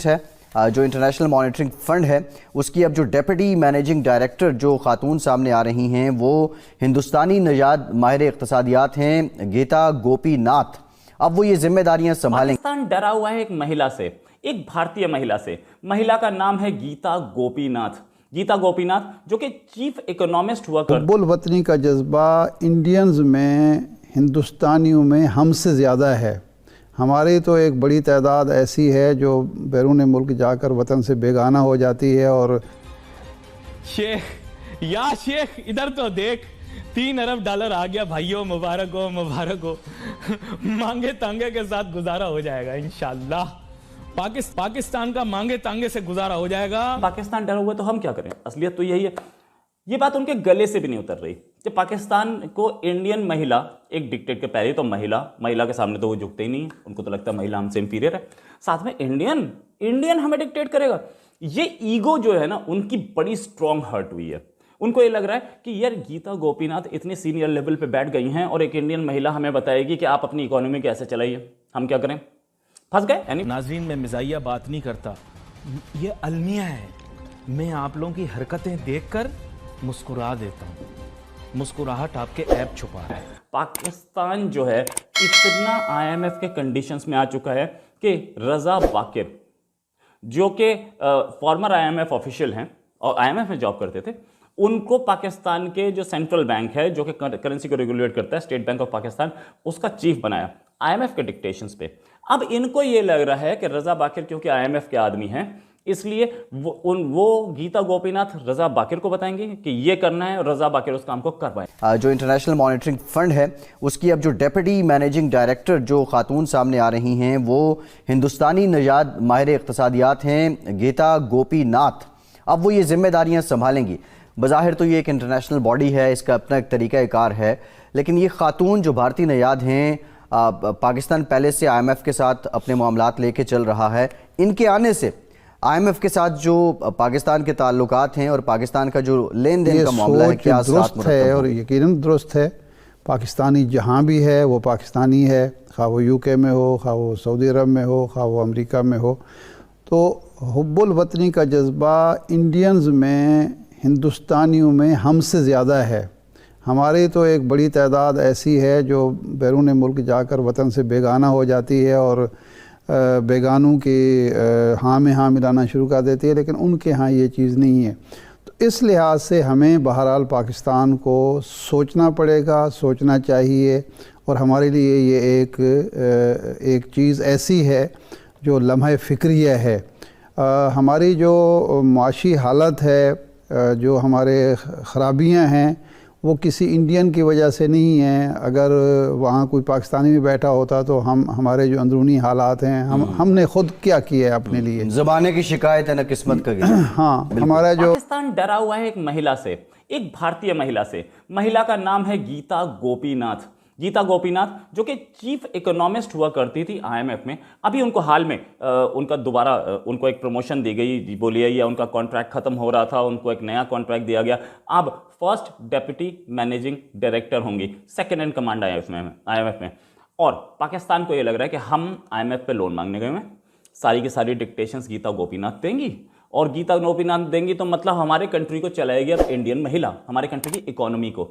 है जो international monitoring fund है उसकी अब जो डेप्यूटी मैनेजिंग डायरेक्टर जो खातून सामने आ रही हैं वो हिंदुस्तानी नजाद माहिर इक़्तिसादियात हैं गीता गोपीनाथ। अब वो ये जिम्मेदारियां संभालेंगे। पाकिस्तान डरा हुआ है एक महिला से, एक भारतीय महिला से। महिला का नाम है गीता गोपीनाथ। गीता गोपीनाथ जो कि चीफ इकोनॉमिस्ट हुआ हुब्बुल वतनी का जज्बा इंडियंस में, हिंदुस्तानियों में हमसे ज़्यादा है। हमारी तो एक बड़ी तादाद ऐसी है जो बैरून मुल्क जाकर वतन से बेगाना हो जाती है। और शेख इधर तो देख, 3 अरब डॉलर आ गया भाइयों, मुबारक हो मुबारक हो। मांगे तांगे के साथ गुजारा हो जाएगा इंशाल्लाह। पाकिस्तान का मांगे तांगे से गुजारा हो जाएगा। पाकिस्तान डरा हुआ तो हम क्या करें, असलियत तो यही है। ये बात उनके गले से भी नहीं उतर रही कि पाकिस्तान को इंडियन महिला एक डिक्टेट के पहले तो महिला के सामने तो वो झुकते ही नहीं है। उनको तो लगता है महिला हमसे इंफीरियर है, साथ में इंडियन हमें डिक्टेट करेगा। ये ईगो जो है ना उनकी बड़ी स्ट्रांग हर्ट हुई है। उनको ये लग रहा है कि यार गीता गोपीनाथ इतने सीनियर लेवल पे बैठ गई हैं और एक इंडियन महिला हमें बताएगी कि आप अपनी इकोनॉमी कैसे चलाइए, हम क्या करें, फंस गए। नाज़रीन, मैं मिजाइया बात नहीं करता, ये अलमिया है। मैं आप लोगों की हरकतें देखकर मुस्कुरा देता हूँ। मुस्कुराहट आपके ऐप छुपा है। पाकिस्तान जो है इतना IMF के कंडीशंस में आ चुका है कि रजा बाकिर जो कि फॉर्मर IMF ऑफिशियल हैं और IMF में जॉब करते थे, उनको पाकिस्तान के जो सेंट्रल बैंक है जो कि करेंसी को रेगुलेट करता है, स्टेट बैंक ऑफ पाकिस्तान, उसका चीफ बनाया IMF के डिक्टेशंस पे। अब इनको ये लग रहा है कि रजा बाकिर क्योंकि IMF के आदमी हैं, इसलिए वो गीता गोपीनाथ रजा बाकिर को बताएंगे कि ये करना है और रजा बाकिर उस काम को करवाएं। जो इंटरनेशनल मॉनिटरिंग फंड है उसकी अब जो डेप्यूटी मैनेजिंग डायरेक्टर जो खातून सामने आ रही हैं वो हिंदुस्तानी नजाद माहिर इक़्तिसादियात हैं गीता गोपीनाथ। अब वो ये जिम्मेदारियां संभालेंगी। बज़ाहिर तो ये एक इंटरनेशनल बॉडी है, इसका अपना एक तरीक़ाकार है, लेकिन ये खातून जो भारतीय नयाद हैं, पाकिस्तान पहले से IMF के साथ अपने मामलात लेके चल रहा है। इनके आने से IMF के साथ जो पाकिस्तान के ताल्लुकात हैं और पाकिस्तान का जो लेन देन का मामला है, क्या दुरुस्त है और यकीनन दुरुस्त है। पाकिस्तानी जहाँ भी है वो पाकिस्तानी है, खा वो UK में हो, खा वो सऊदी अरब में हो, खा वो अमेरिका में हो। तो हुब्बुल वतनी का जज्बा इंडियंस में, हिंदुस्तानियों में हमसे ज़्यादा है। हमारी तो एक बड़ी तादाद ऐसी है जो बैरून मुल्क जाकर वतन से बेगाना हो जाती है और बेगानों के हाँ में हाँ मिलाना शुरू कर देती है, लेकिन उनके यहाँ ये चीज़ नहीं है। तो इस लिहाज से हमें बहरहाल पाकिस्तान को सोचना पड़ेगा, सोचना चाहिए। और हमारे लिए ये एक चीज़ ऐसी है जो लम्हा फ़िक्रिया है। हमारी जो माशी हालत है, जो हमारे ख़राबियाँ हैं, वो किसी इंडियन की वजह से नहीं है। अगर वहाँ कोई पाकिस्तानी भी बैठा होता तो हमारे जो अंदरूनी हालात हैं, हमने खुद क्या किया है अपने लिए। ज़बाने की शिकायत है ना किस्मत का। हाँ, हमारा जो पाकिस्तान डरा हुआ है एक महिला से, एक भारतीय महिला से। महिला का नाम है गीता गोपीनाथ। गीता गोपीनाथ जो कि चीफ इकोनॉमिस्ट हुआ करती थी IMF में। अभी उनको हाल में उनका दोबारा उनको एक प्रमोशन दी गई, बोलिए, या उनका कॉन्ट्रैक्ट खत्म हो रहा था, उनको एक नया कॉन्ट्रैक्ट दिया गया। अब फर्स्ट डेप्यूटी मैनेजिंग डायरेक्टर होंगी, सेकेंड इन कमांड IMF में। और पाकिस्तान को ये लग रहा है कि हम IMF पे लोन मांगने गए हैं, सारी की सारी डिक्टेशंस गीता गोपीनाथ देंगी, और गीता गोपीनाथ देंगी तो मतलब हमारे कंट्री को चलाएगी अब इंडियन महिला, हमारे कंट्री की इकोनॉमी को।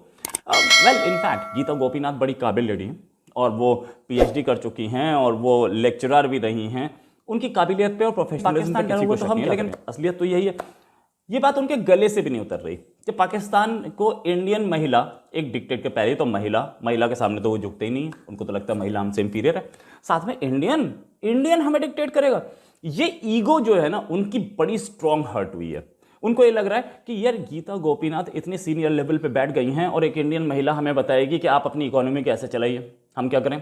वेल इनफैक्ट गीता गोपीनाथ बड़ी काबिल लेडी हैं और वो PhD कर चुकी हैं और वो लेक्चरर भी रही हैं। उनकी काबिलियत पे और प्रोफेशनलिज्म पे किसी को शक नहीं है, लेकिन असलियत तो यही है। ये बात उनके गले से भी नहीं उतर रही कि पाकिस्तान को इंडियन महिला एक डिक्टेट के पहले तो महिला के सामने तो वो झुकते ही नहीं है। उनको तो लगता है महिला हमसे इंफीरियर है, साथ में इंडियन हमें डिक्टेट करेगा। ये ईगो जो है ना उनकी बड़ी स्ट्रांग हर्ट हुई है। उनको ये लग रहा है कि यार गीता गोपीनाथ इतने सीनियर लेवल पे बैठ गई हैं और एक इंडियन महिला हमें बताएगी कि आप अपनी इकोनॉमी कैसे चलाइए, हम क्या करें,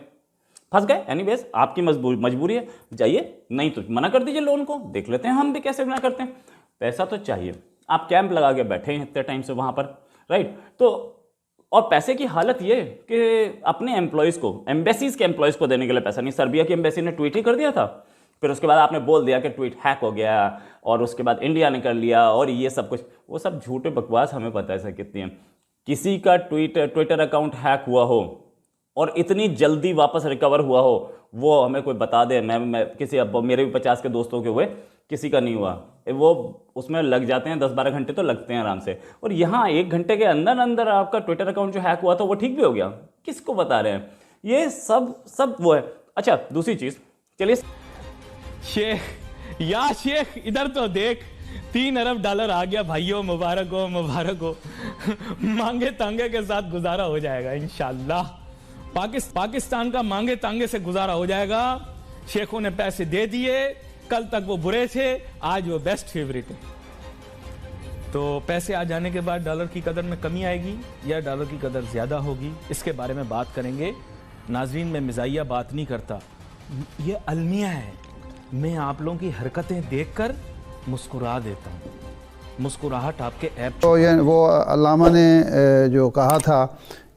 फंस गए। एनीवेज आपकी मजबूरी है, जाइए, नहीं तो मना कर दीजिए लोन को, देख लेते हैं हम भी कैसे मना करते हैं। पैसा तो चाहिए, आप कैंप लगा के बैठे हैं इतने टाइम से वहाँ पर, राइट। तो और पैसे की हालत ये कि अपने एम्प्लॉयज़ को, एम्बेसीज के एम्प्लॉयज़ को देने के लिए पैसा नहीं। सर्बिया की एम्बेसी ने ट्वीट ही कर दिया था, फिर उसके बाद आपने बोल दिया कि ट्वीट हैक हो गया और उसके बाद इंडिया ने कर लिया और ये सब कुछ, वो सब झूठे बकवास, हमें पता है सर कितनी है। किसी का ट्विटर अकाउंट हैक हुआ हो और इतनी जल्दी वापस रिकवर हुआ हो, वो हमें कोई बता दे। मैं किसी, अब मेरे भी 50 के दोस्तों के हुए, किसी का नहीं हुआ। वो उसमें लग जाते हैं 10-12 घंटे तो लगते हैं आराम से। और यहाँ 1 घंटे के अंदर अंदर आपका ट्विटर अकाउंट जो हैक हुआ था वो ठीक भी हो गया। किसको बता रहे हैं? ये सब वो है। अच्छा, दूसरी चीज़, चलिए शेख इधर तो देख, 3 अरब डॉलर आ गया भाइयों, मुबारक हो मुबारक हो। मांगे तांगे के साथ गुजारा हो जाएगा इंशाल्लाह। पाकिस्तान का मांगे तांगे से गुजारा हो जाएगा। शेखों ने पैसे दे दिए, कल तक वो बुरे थे, आज वो बेस्ट फेवरेट है। तो पैसे आ जाने के बाद डॉलर की कदर में कमी आएगी या डॉलर की कदर ज्यादा होगी, इसके बारे में बात करेंगे। नाजरीन, मैं मिजाइया बात नहीं करता, ये अलमिया है। मैं आप लोगों की हरकतें देखकर मुस्कुरा देता हूँ। मुस्कुराहट आपके ऐप तो ये वो अल्लामा ने जो कहा था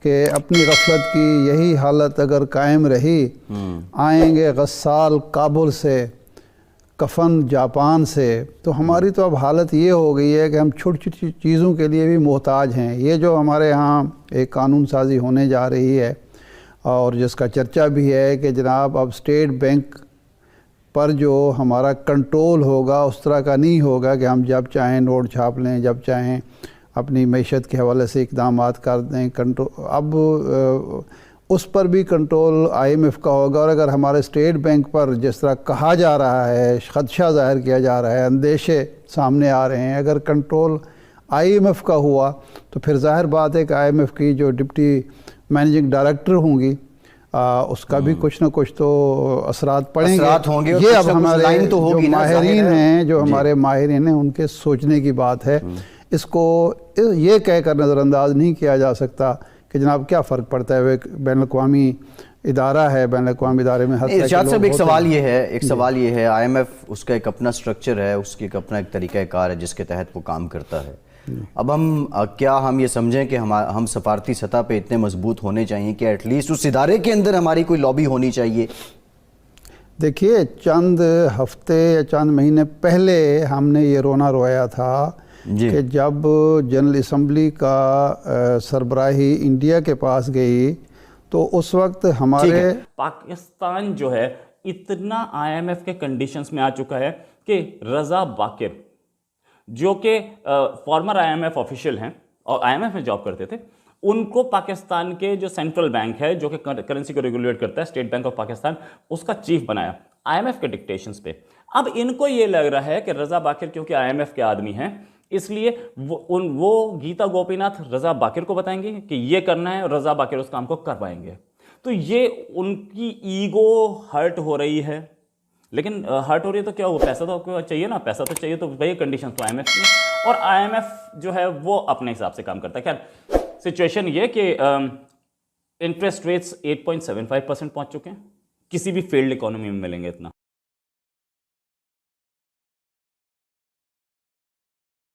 कि अपनी गफलत की यही हालत अगर कायम रही, आएंगे गस्साल काबुल से, कफन जापान से। तो हमारी तो अब हालत ये हो गई है कि हम छोटी छोटी चीज़ों के लिए भी मोहताज हैं। ये जो हमारे यहाँ एक कानून साजी होने जा रही है और जिसका चर्चा भी है कि जनाब अब स्टेट बैंक पर जो हमारा कंट्रोल होगा उस तरह का नहीं होगा कि हम जब चाहें नोट छाप लें, जब चाहें अपनी मैशत के हवाले से इक़दामात कर दें। कंट्रोल अब उस पर भी कंट्रोल IMF का होगा। और अगर हमारे स्टेट बैंक पर जिस तरह कहा जा रहा है, ख़दशा ज़ाहिर किया जा रहा है, अंदेशे सामने आ रहे हैं, अगर कंट्रोल IMF का हुआ तो फिर ज़ाहिर बात है कि IMF की जो डिप्टी मैनेजिंग डायरेक्टर होंगी उसका भी कुछ ना कुछ तो असरात पड़ेंगे, असरात होंगे। ये अब हमारे तो होगी जो माहिरीन हैं, जो हमारे माहिरीन हैं, उनके सोचने की बात है। इसको ये कहकर नज़रअंदाज नहीं किया जा सकता कि जनाब क्या फ़र्क पड़ता है, वो एक बैनुल-अक़वामी इदारा है, बैनुल-अक़वामी इदारे में हर तरह के लोग एक सवाल होते ये है, एक सवाल ये है, IMF उसका एक अपना स्ट्रक्चर है, उसकी एक अपना एक तरीक़ाकार है जिसके तहत वो काम करता है। अब क्या हम ये समझें कि हम सफारती सतह पे इतने मजबूत होने चाहिए कि एटलीस्ट उस इदारे के अंदर हमारी कोई लॉबी होनी चाहिए? देखिए, चंद हफ्ते या चंद महीने पहले हमने ये रोना रोया था कि जब जनरल असम्बली का सरबराही इंडिया के पास गई तो उस वक्त हमारे पाकिस्तान जो है इतना IMF के कंडीशंस में आ चुका है कि रजा बाकिर जो कि फॉर्मर IMF ऑफिशियल हैं और IMF में जॉब करते थे, उनको पाकिस्तान के जो सेंट्रल बैंक है जो कि करेंसी को रेगुलेट करता है, स्टेट बैंक ऑफ पाकिस्तान, उसका चीफ बनाया IMF के डिक्टेशंस पे। अब इनको ये लग रहा है कि रजा बाकिर क्योंकि IMF के आदमी हैं, इसलिए वो गीता गोपीनाथ रजा बाकिर को बताएंगे कि ये करना है और रजा बाकिर उस काम को कर पाएंगे। तो ये उनकी ईगो हर्ट हो रही है। लेकिन हर्ट हो रही है तो क्या हुआ? पैसा तो आपको चाहिए ना, पैसा तो चाहिए, तो भाई कंडीशन तो IMF की, और IMF जो है वो अपने हिसाब से काम करता है। खैर, सिचुएशन ये कि इंटरेस्ट रेट्स 8.75% पहुंच चुके हैं, किसी भी फेल्ड इकोनॉमी में मिलेंगे इतना।